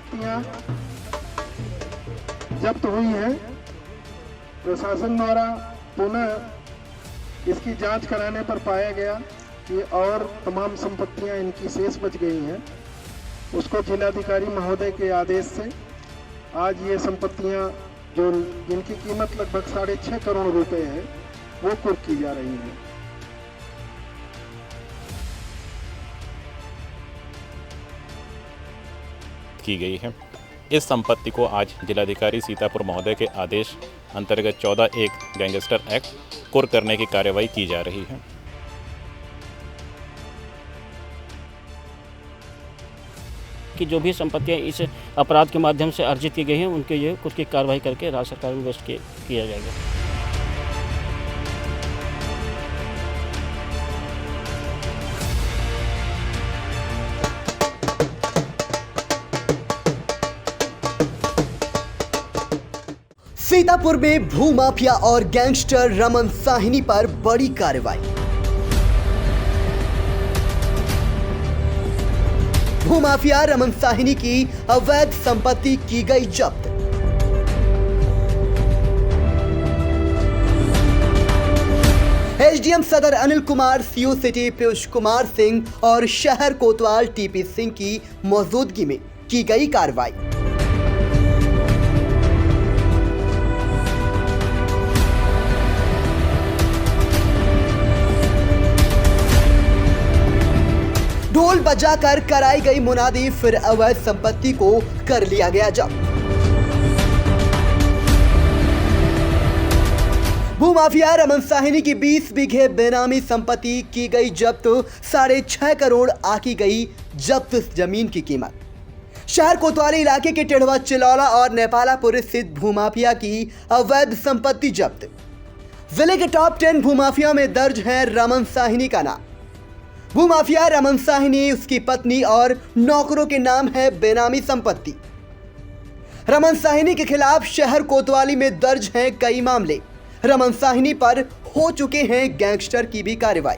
संपत्तियां जब्त हुई हैं। प्रशासन द्वारा पुनः इसकी जांच कराने पर पाया गया कि और तमाम संपत्तियां इनकी शेष बच गई हैं। उसको जिलाधिकारी महोदय के आदेश से आज ये संपत्तियां जो जिनकी कीमत लगभग 6.5 करोड़ रुपए है वो कुर्क की जा रही है। की गई है। इस संपत्ति को आज जिलाधिकारी सीतापुर महोदय के आदेश अंतर्गत 14(1) गैंगस्टर एक्ट कुर्क करने की कार्रवाई की जा रही है। कि जो भी संपत्तियां इस अपराध के माध्यम से अर्जित की गई हैं उनके ये कुछ की कार्रवाई करके राज्य सरकार में वेस्ट किया जाएगा। सीतापुर में भूमाफिया और गैंगस्टर रमन साहनी पर बड़ी कार्रवाई। भूमाफिया रमन साहनी की अवैध संपत्ति की गई जब्त। एसडीएम सदर अनिल कुमार, सीओ सिटी पीयूष कुमार सिंह और शहर कोतवाल टीपी सिंह की मौजूदगी में की गई कार्रवाई। ढोल बजाकर कराई गई मुनादी, फिर अवैध संपत्ति को कर लिया गया जब्त। भूमाफिया रमन साहनी की 20 बीघे बेनामी संपत्ति की गई जब्त। 6.5 करोड़ आकी गई जब्त जमीन की कीमत। शहर कोतवाली इलाके के टेढ़वा चिलौला और नेपालापुर स्थित भूमाफिया की अवैध संपत्ति जब्त। जिले के टॉप 10 भूमाफिया में दर्ज है रमन साहनी का नाम। भूमाफिया रमन साहनी, उसकी पत्नी और नौकरों के नाम है बेनामी संपत्ति। रमन साहनी के खिलाफ शहर कोतवाली में दर्ज हैं कई मामले। रमन साहनी पर हो चुके हैं गैंगस्टर की भी कार्रवाई।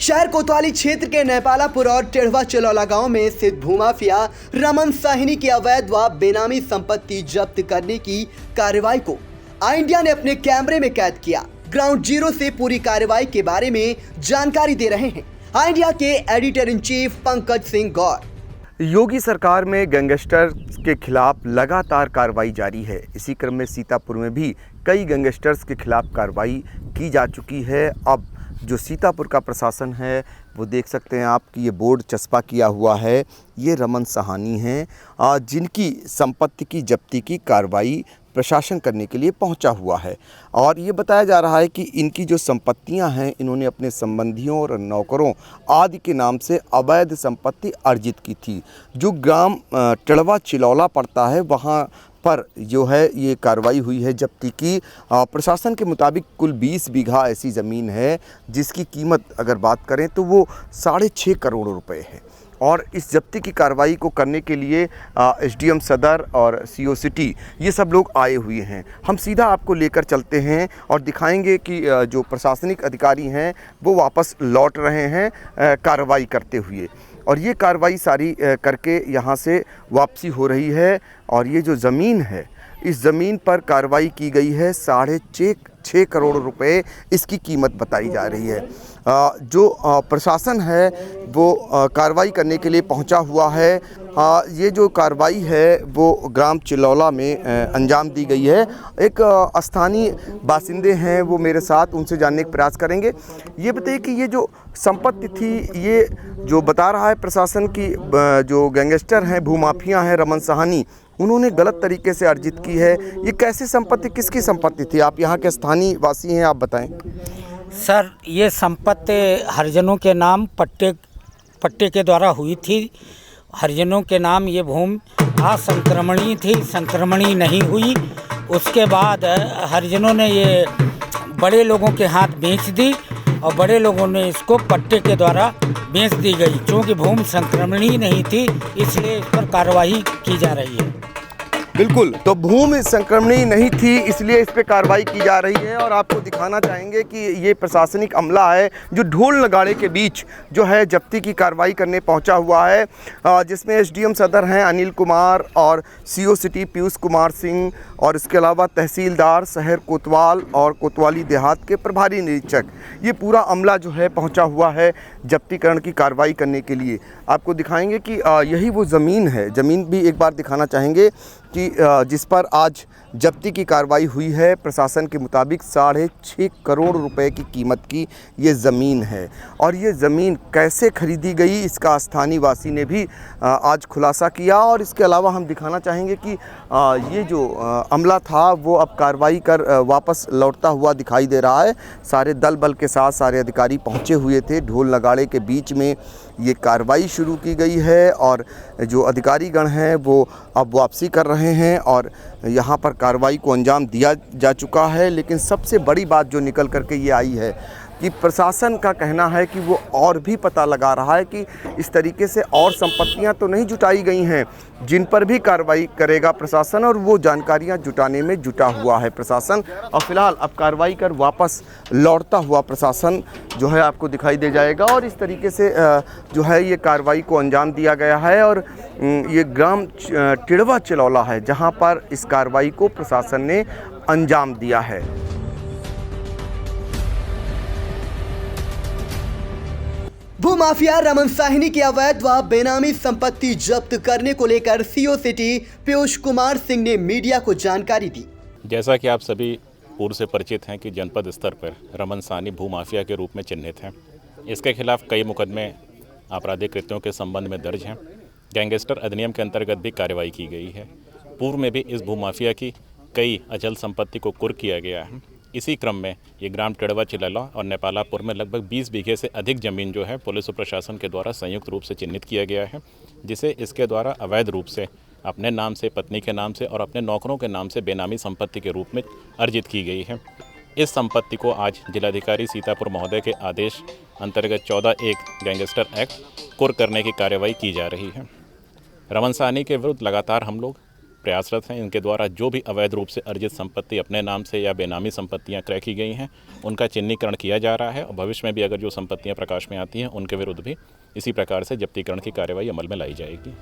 शहर कोतवाली क्षेत्र के नेपालापुर और टेढ़वा चिलौला गांव में स्थित भूमाफिया रमन साहनी की अवैध व बेनामी संपत्ति जब्त करने की कार्रवाई को आई इंडिया ने अपने कैमरे में कैद किया। ग्राउंड जीरो से पूरी कार्रवाई के बारे में जानकारी दे रहे हैं आई इंडिया के editor in chief Pankaj Singh Gaur. Yogi सरकार में गैंगस्टर के खिलाफ लगातार कार्रवाई जारी है। इसी क्रम में सीतापुर में भी कई गैंगस्टर्स के खिलाफ कार्रवाई की जा चुकी है। अब जो सीतापुर का प्रशासन है वो देख सकते हैं आप कि ये बोर्ड चस्पा किया हुआ है। ये रमन साहनी हैं जिनकी संपत्ति की जब्ती की कार्रवाई प्रशासन करने के लिए पहुंचा हुआ है। और ये बताया जा रहा है कि इनकी जो संपत्तियां हैं इन्होंने अपने संबंधियों और नौकरों आदि के नाम से अवैध संपत्ति अर्जित की थी। जो ग्राम टेढ़वा चिलौला पड़ता है वहां पर जो है ये कार्रवाई हुई है जब्ती की। प्रशासन के मुताबिक कुल 20 बीघा ऐसी ज़मीन है जिसकी कीमत अगर बात करें तो वो 6.5 करोड़ रुपए है। और इस जब्ती की कार्रवाई को करने के लिए एसडीएम सदर और सीओ सिटी ये सब लोग आए हुए हैं। हम सीधा आपको लेकर चलते हैं और दिखाएंगे कि जो प्रशासनिक अधिकारी हैं वो वापस लौट रहे हैं कार्रवाई करते हुए। और ये कार्रवाई सारी करके यहाँ से वापसी हो रही है। और ये जो ज़मीन है इस ज़मीन पर कार्रवाई की गई है। 6.5 करोड़ रुपए इसकी कीमत बताई जा रही है। जो प्रशासन है वो कार्रवाई करने के लिए पहुंचा हुआ है। ये जो कार्रवाई है वो ग्राम चिलौला में अंजाम दी गई है। एक स्थानीय बासिंदे हैं वो मेरे साथ, उनसे जानने का प्रयास करेंगे। ये बताइए कि ये जो संपत्ति थी ये जो बता रहा है प्रशासन की जो गैंगस्टर हैं भूमाफिया हैं रमन साहनी उन्होंने गलत तरीके से अर्जित की है। ये कैसी संपत्ति, किसकी संपत्ति थी? आप यहाँ के स्थानीय वासी हैं, आप बताएं। सर, ये संपत्ति हरिजनों के नाम पट्टे के द्वारा हुई थी। हरिजनों के नाम ये भूमि असंक्रमणीय थी, संक्रमणीय नहीं हुई। उसके बाद हरिजनों ने ये बड़े लोगों के हाथ बेच दी और बड़े लोगों ने इसको पट्टे के द्वारा बेच दी गई। क्योंकि भूमि संक्रमणीय नहीं थी इसलिए इस पर कार्रवाई की जा रही है। बिल्कुल, तो भूमि संक्रमणी नहीं थी, इसलिए इस पे कार्रवाई की जा रही है। और आपको दिखाना चाहेंगे कि ये प्रशासनिक अमला है जो ढोल नगाड़े के बीच जो है जब्ती की कार्रवाई करने पहुंचा हुआ है, जिसमें एसडीएम सदर हैं अनिल कुमार और सीओ सिटी पीयूष कुमार सिंह, और इसके अलावा तहसीलदार शहर कोतवाल और कोतवाली देहात के प्रभारी निरीक्षक, ये पूरा अमला जो है पहुंचा हुआ है जब्तीकरण की कार्रवाई करने के लिए। आपको दिखाएंगे कि यही वो ज़मीन है, ज़मीन भी एक बार दिखाना चाहेंगे कि जिस पर आज जब्ती की कार्रवाई हुई है। प्रशासन के मुताबिक 6.5 करोड़ रुपए की कीमत की ये ज़मीन है, और ये ज़मीन कैसे खरीदी गई इसका स्थानीय वासी ने भी आज खुलासा किया। और इसके अलावा हम दिखाना चाहेंगे कि ये जो अमला था वो अब कार्रवाई कर वापस लौटता हुआ दिखाई दे रहा है। सारे दल बल के साथ सारे अधिकारी पहुंचे हुए थे, ढोल नगाड़े के बीच में ये कार्रवाई शुरू की गई है, और जो अधिकारीगण हैं वो अब वापसी कर रहे हैं और यहाँ पर कार्रवाई को अंजाम दिया जा चुका है। लेकिन सबसे बड़ी बात जो निकल करके ये आई है कि प्रशासन का कहना है कि वो और भी पता लगा रहा है कि इस तरीके से और संपत्तियां तो नहीं जुटाई गई हैं जिन पर भी कार्रवाई करेगा प्रशासन, और वो जानकारियां जुटाने में जुटा हुआ है प्रशासन। और फिलहाल अब कार्रवाई कर वापस लौटता हुआ प्रशासन जो है आपको दिखाई दे जाएगा, और इस तरीके से जो है ये कार्रवाई को अंजाम दिया गया है। और ये ग्राम टिड़वा चिलौला है जहाँ पर इस कार्रवाई को प्रशासन ने अंजाम दिया है। भूमाफिया रमन साहिनी की अवैध व बेनामी संपत्ति जब्त करने को लेकर सीओ सिटी पीयूष कुमार सिंह ने मीडिया को जानकारी दी। जैसा कि आप सभी पूर्व से परिचित हैं कि जनपद स्तर पर रमन साहनी भूमाफिया के रूप में चिन्हित हैं। इसके खिलाफ कई मुकदमे आपराधिक कृत्यों के संबंध में दर्ज हैं। गैंगस्टर अधिनियम के अंतर्गत भी कार्रवाई की गई है। पूर्व में भी इस भूमाफिया की कई अचल संपत्ति को कुर्क किया गया है। इसी क्रम में ये ग्राम टिड़वा चिलौला और नेपालापुर में लगभग 20 बीघे से अधिक ज़मीन जो है पुलिस और प्रशासन के द्वारा संयुक्त रूप से चिन्हित किया गया है, जिसे इसके द्वारा अवैध रूप से अपने नाम से, पत्नी के नाम से और अपने नौकरों के नाम से बेनामी संपत्ति के रूप में अर्जित की गई है। इस संपत्ति को आज जिलाधिकारी सीतापुर महोदय के आदेश अंतर्गत 14(1) गैंगस्टर एक्ट कुर्क करने की कार्रवाई की जा रही है। रमन साहनी के विरुद्ध लगातार हम लोग प्रयासरत हैं। इनके द्वारा जो भी अवैध रूप से अर्जित संपत्ति अपने नाम से या बेनामी संपत्तियां क्रय की गई हैं उनका चिन्हीकरण किया जा रहा है, और भविष्य में भी अगर जो संपत्तियां प्रकाश में आती हैं उनके विरुद्ध भी इसी प्रकार से जब्तीकरण की कार्रवाई अमल में लाई जाएगी।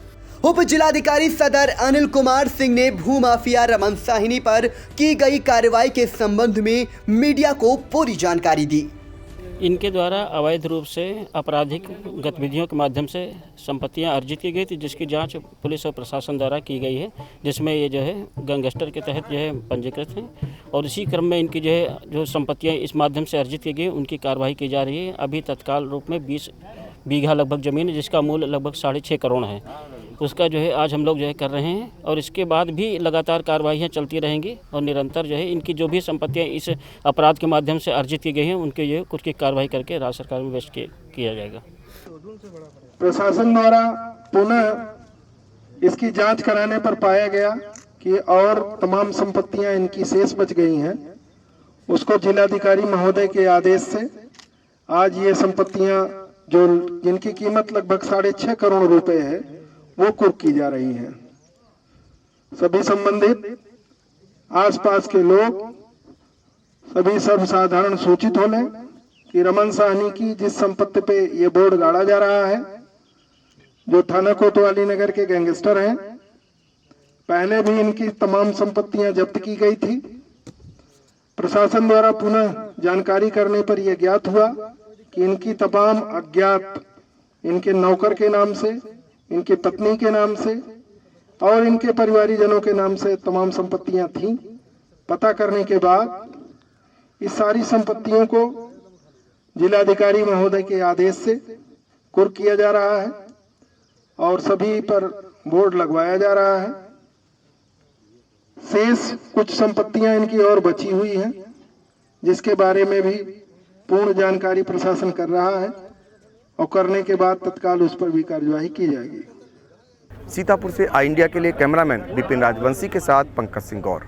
उप जिलाधिकारी सदर अनिल कुमार सिंह ने भूमाफिया रमन साहिनी पर की गई कार्रवाई के संबंध में मीडिया को पूरी जानकारी दी। इनके द्वारा अवैध रूप से आपराधिक गतिविधियों के माध्यम से संपत्तियां अर्जित की गई थी, जिसकी जांच पुलिस और प्रशासन द्वारा की गई है, जिसमें ये जो है गैंगस्टर के तहत जो है पंजीकृत हैं। और इसी क्रम में इनकी जो संपत्तियां इस माध्यम से अर्जित की गई उनकी कार्रवाई की जा रही है। अभी तत्काल रूप में 20 बीघा लगभग ज़मीन है, जिसका मूल्य लगभग 6.5 करोड़ है, उसका जो है आज हम लोग जो है कर रहे हैं। और इसके बाद भी लगातार कार्रवाइयाँ चलती रहेंगी और निरंतर जो है इनकी जो भी संपत्तियाँ इस अपराध के माध्यम से अर्जित की गई हैं उनके जो कुछ की कार्रवाई करके राज्य सरकार में वेस्ट किया जाएगा। प्रशासन द्वारा पुनः इसकी जांच कराने पर पाया गया कि और तमाम संपत्तियां इनकी शेष बच गई हैं, उसको जिलाधिकारी महोदय के आदेश से आज ये संपत्तियां जो जिनकी कीमत लगभग 6.5 करोड़ रुपए है वो कुर्क की जा रही है। सभी संबंधित आसपास के लोग सभी सर्वसाधारण सूचित हो लें कि रमन साहनी की जिस संपत्ति पे ये बोर्ड गाड़ा जा रहा है, जो थाना कोतवाली नगर के गैंगस्टर हैं, पहले भी इनकी तमाम संपत्तियां जब्त की गई थी। प्रशासन द्वारा पुनः जानकारी करने पर यह ज्ञात हुआ कि इनकी तमाम अज्ञात इनके नौकर के नाम से, इनकी पत्नी के नाम से और इनके परिवारीजनों के नाम से तमाम संपत्तियां थीं। पता करने के बाद इस सारी संपत्तियों को जिलाधिकारी महोदय के आदेश से कुर्क किया जा रहा है और सभी पर बोर्ड लगवाया जा रहा है। शेष कुछ संपत्तियां इनकी और बची हुई हैं, जिसके बारे में भी पूर्ण जानकारी प्रशासन कर रहा है और करने के बाद तत्काल उस पर भी कार्यवाही की जाएगी। सीतापुर से आई इंडिया के लिए कैमरामैन विपिन राजवंशी के साथ पंकज सिंह गौर।